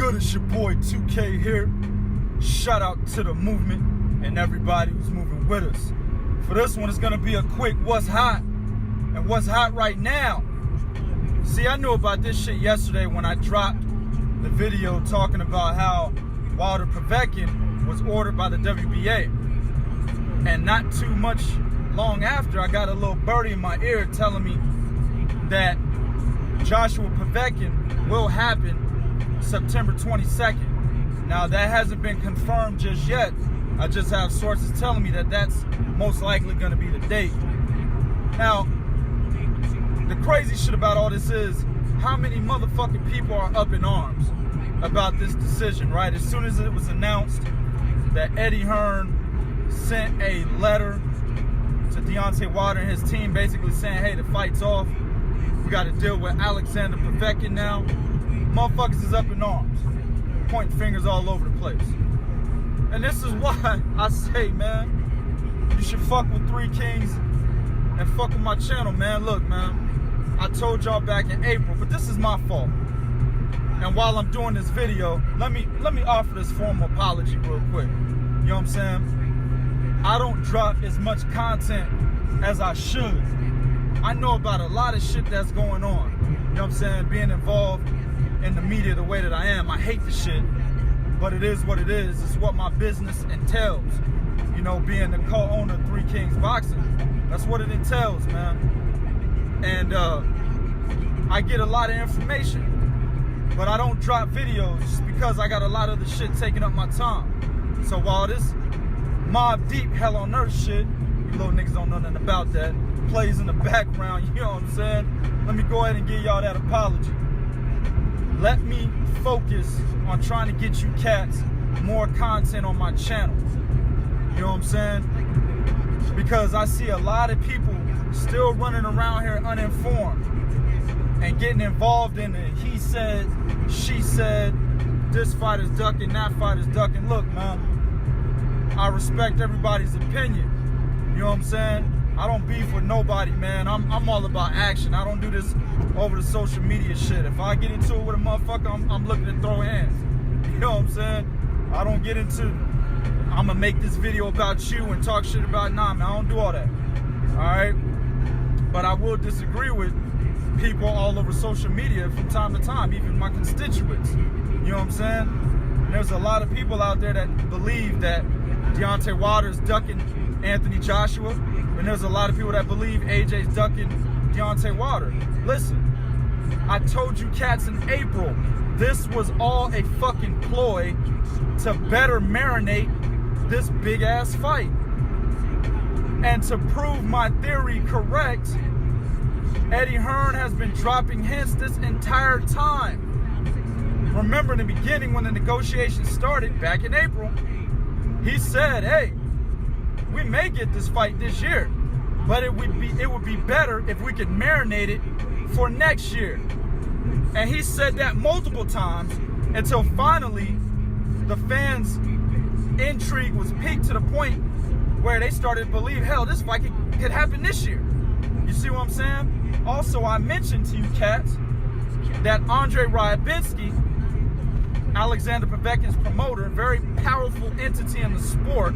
good? It's your boy 2K here. Shout out to the movement and everybody who's moving with us. For this one, it's gonna be a quick what's hot and what's hot right now. See, I knew about this shit yesterday when I dropped the video talking about how Povetkin was ordered by the WBA. And not too much long after, I got a little birdie in my ear telling me that Joshua Povetkin will happen September 22nd. Now, that hasn't been confirmed just yet. I just have sources telling me that that's most likely going to be the date. Now, the crazy shit about all this is how many motherfucking people are up in arms about this decision, right? As soon as it was announced that Eddie Hearn sent a letter to Deontay Wilder and his team basically saying, hey, the fight's off. We got to deal with Alexander Povetkin now. Motherfuckers is up in arms, pointing fingers all over the place. And this is why I say, man, you should fuck with Three Kings and fuck with my channel, man. Look, man, I told y'all back in April, but this is my fault. And while I'm doing this video, let me offer this formal apology real quick. You know what I'm saying? I don't drop as much content as I should. I know about a lot of shit that's going on. You know what I'm saying? Being involved in the media the way that I am. I hate the shit, but it is what it is. It's what my business entails. You know, being the co-owner of Three Kings Boxing. That's what it entails, man. And I get a lot of information, but I don't drop videos just because I got a lot of the shit taking up my time. So while this Mob Deep Hell on Earth shit, you little niggas don't know nothing about that, plays in the background, you know what I'm saying? Let me go ahead and give y'all that apology. Let me focus on trying to get you cats more content on my channel. You know what I'm saying? Because I see a lot of people still running around here uninformed and getting involved in it. He said, she said, this fight is ducking, that fight is ducking. Look, man, I respect everybody's opinion. You know what I'm saying? I don't beef with nobody, man. I'm all about action. I don't do this over the social media shit. If I get into it with a motherfucker, I'm looking to throw hands. You know what I'm saying? I don't get into, I'm gonna make this video about you and talk shit about, nah, man, I don't do all that. Alright? But I will disagree with people all over social media from time to time, even my constituents. You know what I'm saying? And there's a lot of people out there that believe that Deontay Wilder is ducking Anthony Joshua, and there's a lot of people that believe AJ's ducking Deontay Wilder. Listen, I told you cats in April, this was all a fucking ploy to better marinate this big ass fight. And to prove my theory correct, Eddie Hearn has been dropping hints this entire time. Remember in the beginning when the negotiations started back in April, he said, hey, we may get this fight this year, but it would be better if we could marinate it for next year. And he said that multiple times until finally the fans' intrigue was peaked to the point where they started to believe, hell, this fight could happen this year. You see what I'm saying? Also, I mentioned to you cats that Andre Ryabinski, Alexander Povetkin's promoter, a very powerful entity in the sport,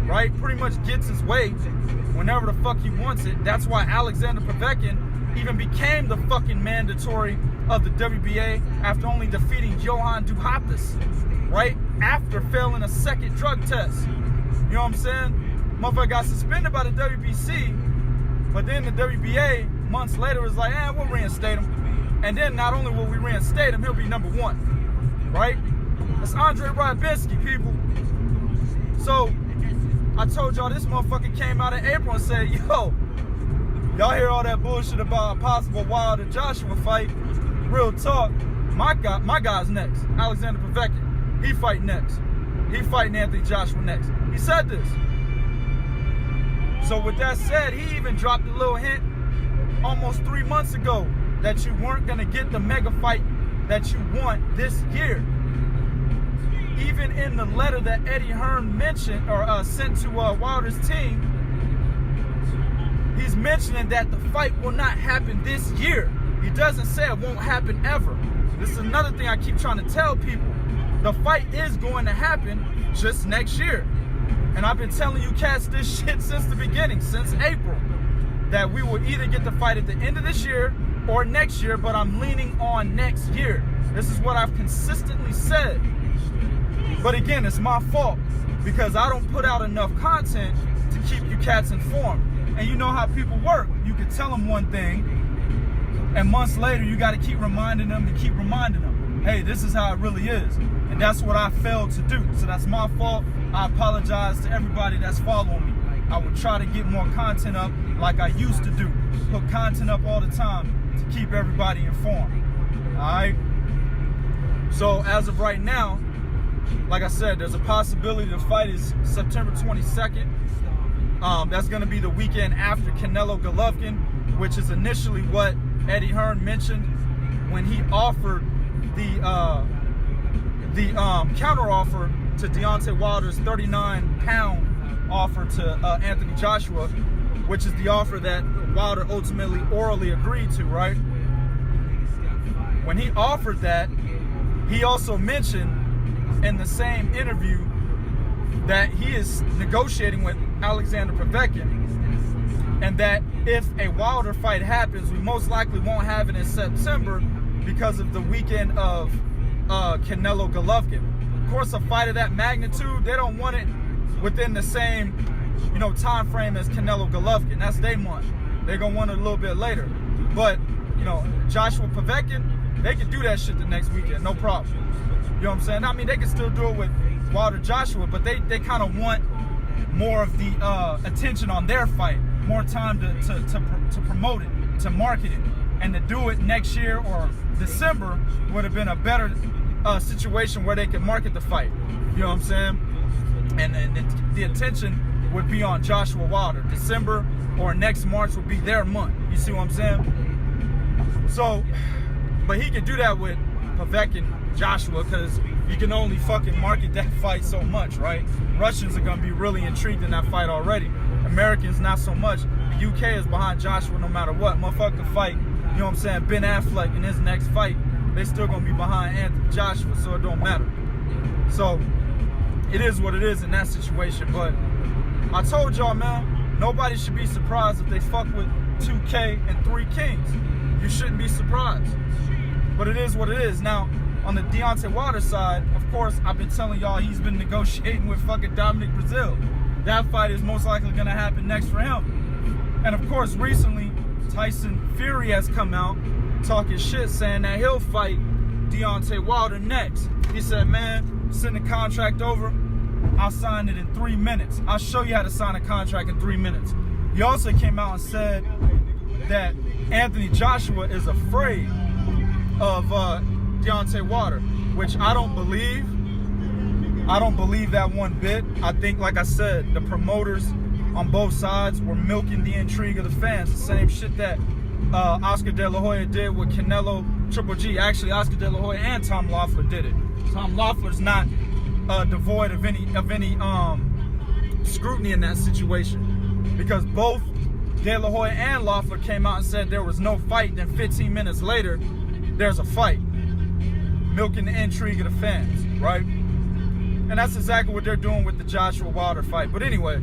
right, pretty much gets his way whenever the fuck he wants it. That's why Alexander Povetkin even became the fucking mandatory of the WBA after only defeating Johan Duhaupas, right, after failing a second drug test. You know what I'm saying? Motherfucker got suspended by the WBC, but then the WBA months later was like, we'll reinstate him. And then not only will we reinstate him, he'll be number one, right? That's Andre Ryabinski, people. So I told y'all this motherfucker came out in April and said, yo, y'all hear all that bullshit about a possible Wilder Joshua fight? Real talk, my guy's next. Alexander Povetkin, he fight next. He fighting Anthony Joshua next. He said this. So with that said, he even dropped a little hint almost 3 months ago that you weren't gonna get the mega fight that you want this year. Even in the letter that Eddie Hearn mentioned or sent to Wilder's team, he's mentioning that the fight will not happen this year. He doesn't say it won't happen ever. this is another thing I keep trying to tell people. The fight is going to happen just next year. And I've been telling you cats this shit since the beginning, since April, that we will either get the fight at the end of this year or next year, but I'm leaning on next year. This is what I've consistently said. But again, it's my fault because I don't put out enough content to keep you cats informed. And you know how people work. You can tell them one thing, and months later, you got to keep reminding them to keep reminding them, hey, this is how it really is. And that's what I failed to do. So that's my fault. I apologize to everybody that's following me. I will try to get more content up like I used to do. Put content up all the time to keep everybody informed. All right? So as of right now, like I said, there's a possibility the fight is September 22nd. That's going to be the weekend after Canelo Golovkin, which is initially what Eddie Hearn mentioned when he offered the counter-offer to Deontay Wilder's 39-pound offer to Anthony Joshua, which is the offer that Wilder ultimately orally agreed to, right? When he offered that, he also mentioned in the same interview that he is negotiating with Alexander Povetkin, and that if a Wilder fight happens, we most likely won't have it in September because of the weekend of Canelo Golovkin. Of course, a fight of that magnitude, they don't want it within the same, time frame as Canelo Golovkin. That's their month. They're gonna want it a little bit later. But Joshua Povetkin, they can do that shit the next weekend, no problem. You know what I'm saying? I mean, they can still do it with Wilder Joshua, but they kind of want more of the attention on their fight, more time to promote it, to market it, and to do it next year or December would have been a better situation where they could market the fight. You know what I'm saying? And the attention would be on Joshua Wilder. December or next March would be their month. You see what I'm saying? So, but he could do that with Povetkin Joshua because you can only fucking market that fight so much, right? Russians are gonna be really intrigued in that fight already. Americans not so much. The UK is behind Joshua no matter what. Motherfucker fight, you know what I'm saying, Ben Affleck in his next fight, they still gonna be behind Anthony Joshua, so it don't matter. So it is what it is in that situation. But I told y'all, man, nobody should be surprised if they fuck with 2K and 3 Kings. You shouldn't be surprised. But it is what it is. Now, on the Deontay Wilder side, of course, I've been telling y'all he's been negotiating with fucking Dominic Brazil. That fight is most likely gonna happen next for him. And of course, recently, Tyson Fury has come out talking shit, saying that he'll fight Deontay Wilder next. He said, man, send the contract over, I'll sign it in 3 minutes. I'll show you how to sign a contract in 3 minutes. He also came out and said that Anthony Joshua is afraid of Deontay Wilder, which I don't believe. I don't believe that one bit. I think, like I said, the promoters on both sides were milking the intrigue of the fans. The same shit that Oscar De La Hoya did with Canelo Triple G. Actually, Oscar De La Hoya and Tom Loeffler did it. Tom Loeffler's not devoid of any scrutiny in that situation, because both De La Hoya and Loeffler came out and said there was no fight. Then 15 minutes later, there's a fight, milking the intrigue of the fans, right? And that's exactly what they're doing with the Joshua Wilder fight. But anyway,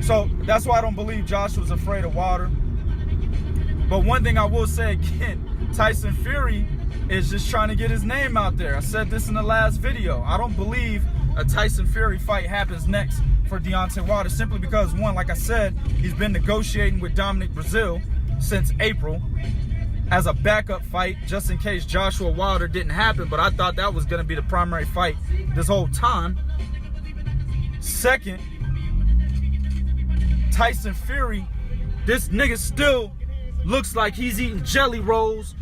so that's why I don't believe Joshua's afraid of Wilder. But one thing I will say again, Tyson Fury is just trying to get his name out there. I said this in the last video. I don't believe a Tyson Fury fight happens next for Deontay Wilder, simply because, one, like I said, he's been negotiating with Dominic Brazil since April as a backup fight, just in case Joshua Wilder didn't happen. But I thought that was going to be the primary fight this whole time. Second, Tyson Fury, this nigga still looks like he's eating jelly rolls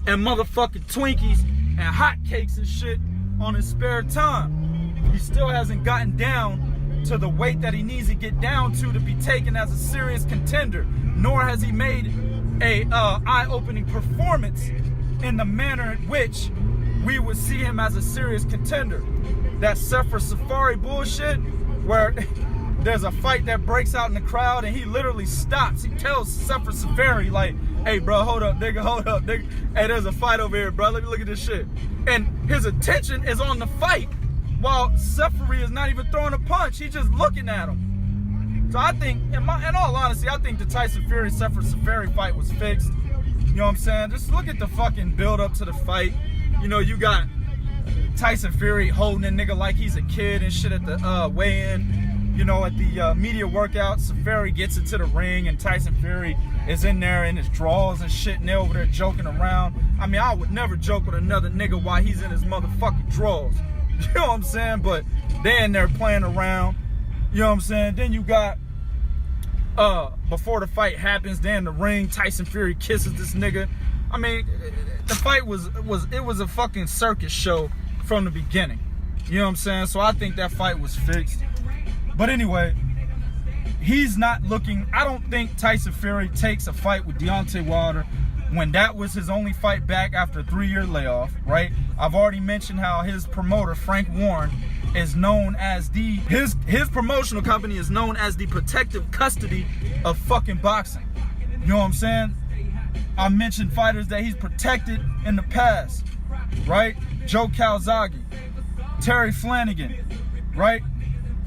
and motherfucking Twinkies and hotcakes and shit on his spare time. He still hasn't gotten down to the weight that he needs to get down to be taken as a serious contender, nor has he made a eye-opening performance in the manner in which we would see him as a serious contender. That Sefer Safari bullshit, where there's a fight that breaks out in the crowd and he literally stops. He tells Sefer Safari, like, Hey, bro, hold up, nigga. Hey, there's a fight over here, bro. Let me look at this shit. And his attention is on the fight, while Sept is not even throwing a punch. He's just looking at him. So I think, in all honesty, I think the Tyson Fury-Sept Seferi fight was fixed. You know what I'm saying? Just look at the fucking build up to the fight. You know, you got Tyson Fury holding a nigga like he's a kid and shit at the weigh-in. You know, at the media workout, Seferi gets into the ring and Tyson Fury is in there in his drawers and shit, and they're over there joking around. I mean, I would never joke with another nigga while he's in his motherfucking drawers. You know what I'm saying? But they're in there playing around. You know what I'm saying? Then you got, before the fight happens, they're in the ring, Tyson Fury kisses this nigga. I mean, the fight was a fucking circus show from the beginning. You know what I'm saying? So I think that fight was fixed. But anyway, he's not looking, I don't think Tyson Fury takes a fight with Deontay Wilder when that was his only fight back after a 3-year layoff, right? I've already mentioned how his promoter, Frank Warren, is known as his promotional company is known as the protective custody of fucking boxing. You know what I'm saying? I mentioned fighters that he's protected in the past, right? Joe Calzaghe, Terry Flanagan, right?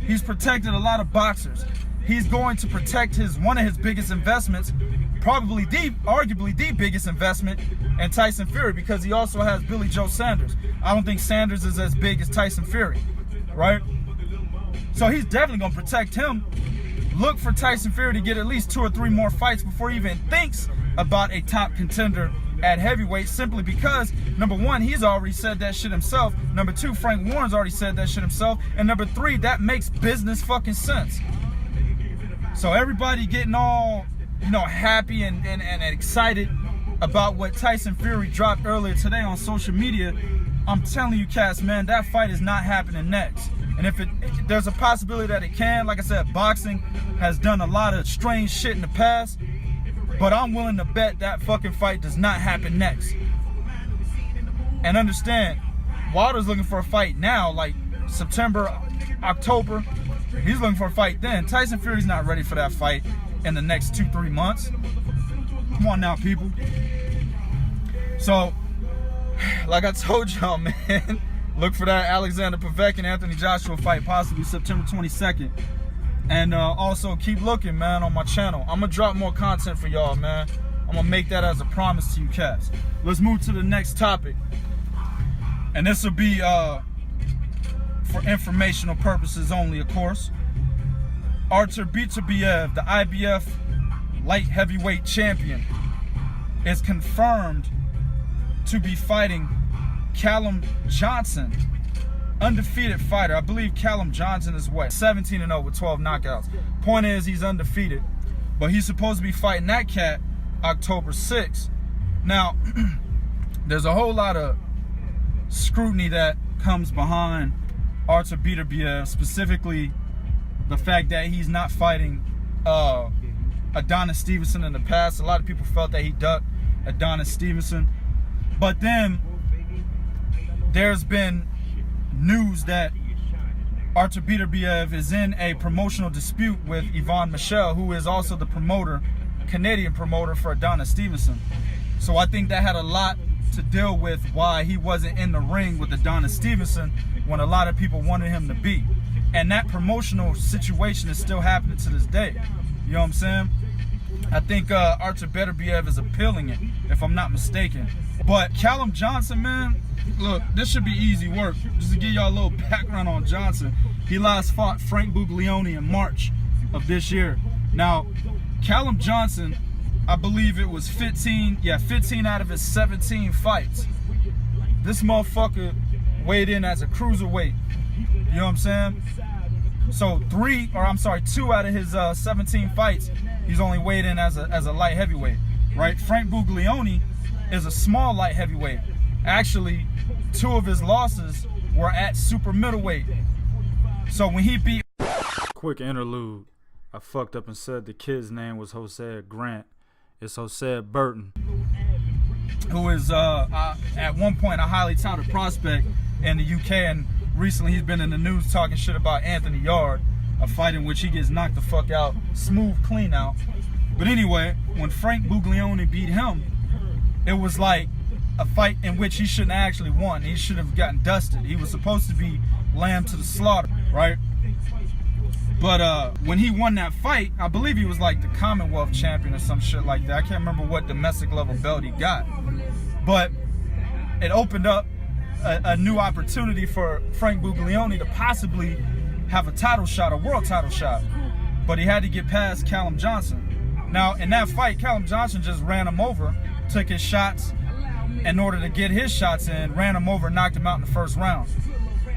He's protected a lot of boxers. He's going to protect one of his biggest investments, probably arguably the biggest investment in Tyson Fury, because he also has Billy Joe Saunders. I don't think Sanders is as big as Tyson Fury, right? So he's definitely going to protect him. Look for Tyson Fury to get at least 2 or 3 more fights before he even thinks about a top contender at heavyweight, simply because, number 1, he's already said that shit himself. Number 2, Frank Warren's already said that shit himself. And number 3, that makes business fucking sense. So everybody getting all, you know, happy and excited about what Tyson Fury dropped earlier today on social media. I'm telling you, cats, man, that fight is not happening next. And if there's a possibility that it can, like I said, boxing has done a lot of strange shit in the past, but I'm willing to bet that fucking fight does not happen next. And understand, Wilder's looking for a fight now, like September, October. He's looking for a fight then. Tyson Fury's not ready for that fight in the next 2-3 months. Come on now, people. So, like I told y'all, man, look for that Alexander Povetkin Anthony Joshua fight, possibly September 22nd. And also keep looking, man, on my channel. I'm gonna drop more content for y'all, man. I'm gonna make that as a promise to you cats. Let's move to the next topic. And this will be for informational purposes only, of course. Artur Beterbiev, the IBF light heavyweight champion, is confirmed to be fighting Callum Johnson, undefeated fighter. I believe Callum Johnson is what, 17-0 with 12 knockouts. Point is, he's undefeated, but he's supposed to be fighting that cat October 6th. Now, there's a whole lot of scrutiny that comes behind Artur Beterbiev, specifically the fact that he's not fighting Adonis Stevenson in the past. A lot of people felt that he ducked Adonis Stevenson. But then there's been news that Artur Beterbiev is in a promotional dispute with Yvon Michel, who is also the promoter, Canadian promoter for Adonis Stevenson. So I think that had a lot to deal with why he wasn't in the ring with Adonis Stevenson when a lot of people wanted him to be. And that promotional situation is still happening to this day. You know what I'm saying? I think Artur Beterbiev is appealing it, if I'm not mistaken. But Callum Johnson, man, look, this should be easy work. Just to give y'all a little background on Johnson. He last fought Frank Buglioni in March of this year. Now, Callum Johnson, I believe it was 15 out of his 17 fights. This motherfucker weighed in as a cruiserweight. You know what I'm saying? So 2 out of his 17 fights, he's only weighed in as a light heavyweight, right? Frank Buglioni is a small light heavyweight. Actually, 2 of his losses were at super middleweight. So when he beat... Quick interlude. I fucked up and said the kid's name was Jose Grant. It's Jose Burton, who is at one point a highly touted prospect in the UK, and recently he's been in the news talking shit about Anthony Yard, a fight in which he gets knocked the fuck out, smooth clean out. But anyway, when Frank Buglioni beat him, it was like a fight in which he shouldn't have actually won. He should have gotten dusted. He was supposed to be lamb to the slaughter, right? But when he won that fight, I believe he was like the Commonwealth champion or some shit like that. I can't remember what domestic level belt he got. But it opened up a new opportunity for Frank Buglioni to possibly have a title shot, a world title shot. But he had to get past Callum Johnson. Now, in that fight, Callum Johnson just ran him over, took his shots in order to get his shots in, ran him over, knocked him out in the first round.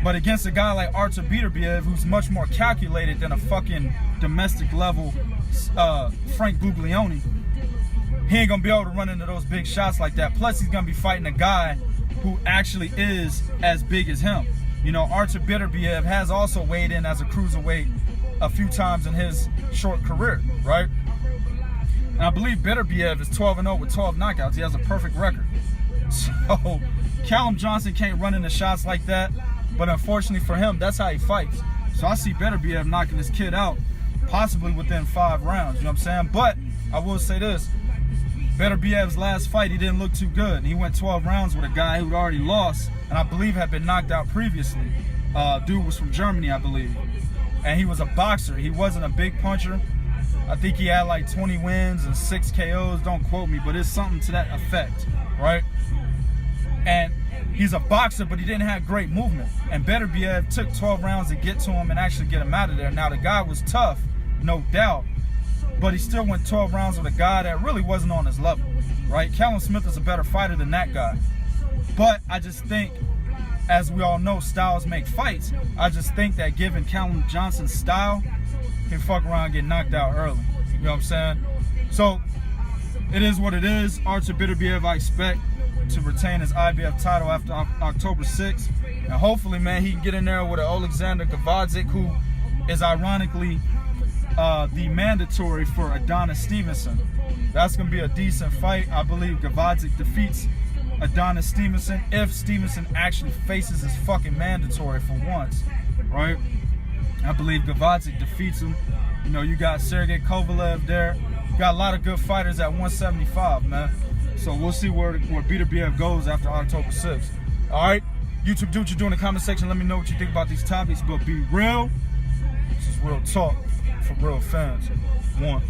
But against a guy like Artur Beterbiev, who's much more calculated than a fucking domestic level Frank Buglioni, he ain't gonna be able to run into those big shots like that. Plus, he's gonna be fighting a guy who actually is as big as him. You know, Artur Beterbiev has also weighed in as a cruiserweight a few times in his short career, right? And I believe Beterbiev is 12-0 with 12 knockouts. He has a perfect record. So Callum Johnson can't run into shots like that. But unfortunately for him, that's how he fights. So I see Beterbiev knocking this kid out, possibly within 5 rounds, you know what I'm saying? But I will say this, Beterbiev's last fight, he didn't look too good. He went 12 rounds with a guy who'd already lost, and I believe had been knocked out previously. Dude was from Germany, I believe. And he was a boxer. He wasn't a big puncher. I think he had like 20 wins and 6 KOs. Don't quote me, but it's something to that effect, right? And he's a boxer, but he didn't have great movement. And Beterbiev took 12 rounds to get to him and actually get him out of there. Now, the guy was tough, no doubt, but he still went 12 rounds with a guy that really wasn't on his level, right? Callum Smith is a better fighter than that guy. But I just think, as we all know, styles make fights. I just think that given Callum Johnson's style, he'll fuck around and get knocked out early. You know what I'm saying? So, it is what it is. Artur Beterbiev, I expect to retain his IBF title after October 6th. And hopefully, man, he can get in there with an Alexander Gvozdyk, who is ironically the mandatory for Adonis Stevenson. That's going to be a decent fight. I believe Gvozdyk defeats Adonis Stevenson if Stevenson actually faces his fucking mandatory for once, right? I believe Gvozdyk defeats him. You know, you got Sergey Kovalev there. You got a lot of good fighters at 175, man. So we'll see where Beterbiev goes after October 6th. All right, YouTube, do what you do in the comment section. Let me know what you think about these topics, but be real. This is real talk for real fans. 1.